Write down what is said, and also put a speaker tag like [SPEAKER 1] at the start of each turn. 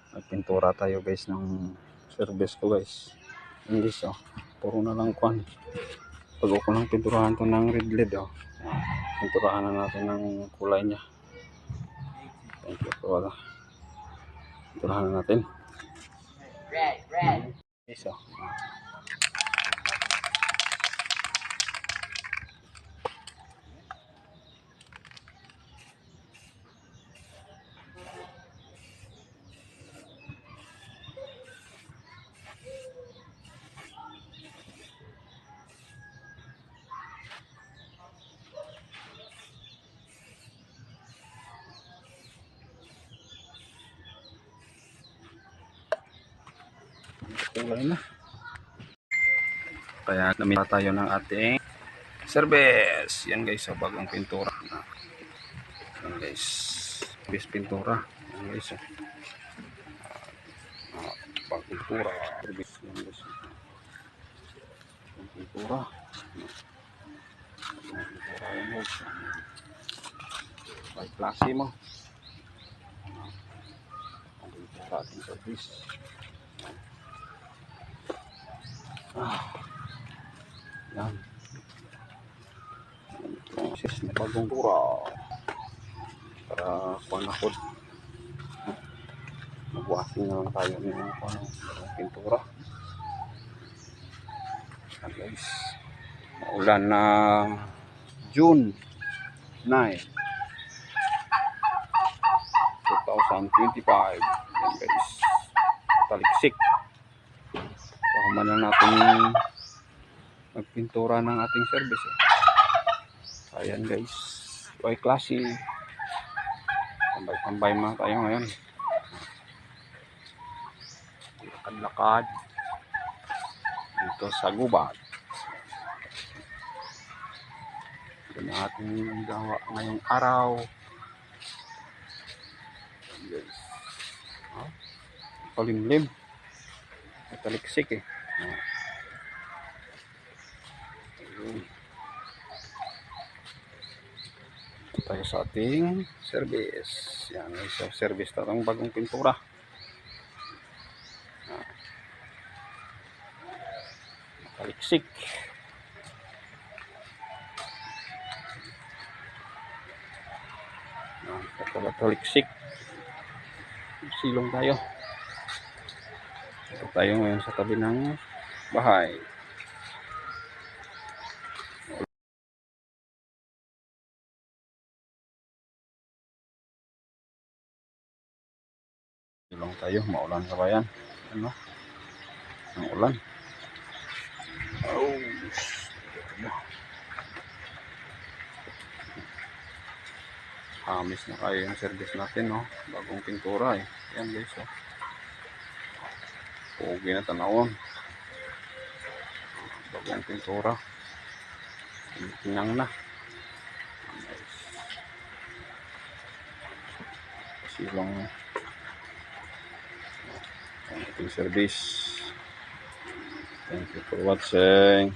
[SPEAKER 1] Nagpintura tayo guys ng service ko guys. Yan guys oh. Puro na lang kwan. Pag ako lang pinturahan to ng red led oh. Pinturahan na natin ng kulay niya. Thank you for all. Pinturahan na natin. Red. Guys oh. Kulay na. Kaya namita tayo ng ating service. Yan guys, so bagong pintura. Yan guys. Bis pintura. Yan guys. Bagong pintura. Service. Yan guys. Bagong pintura. Bagong pintura yan guys. By klase mo. Bagong pintura ating service. Yan. Proses na bagong pintura. Para panakot. Magwasing na lang tayo ng pintura. Yan guys. Maulan na June 9, 2025. Yan guys. Taliksik. Pakuman na natin magpintura ng ating service. Ayan guys. By klase. Tambay-tambay mga tayo ngayon. Lakad-lakad. Dito sa gubat. Ito na ating gawa ngayong araw. Yes. Palimlim. Taliksik eh. Ito tayo sa ating service. Yan. So, service tatang bagong pintura. Taliksik. Taliksik. Silong tayo. Ito tayo ngayon sa tabi ng bahay. Silong tayo. Maulan ka ba yan? Ano? Ang ulan. Oh. Hamis na kayo yung service natin, no? Bagong pintura eh. Yan guys, oh. Pugi na tanawon. Bagong pintura. Tinang na. Nice. Silong ang ating service. Thank you for watching.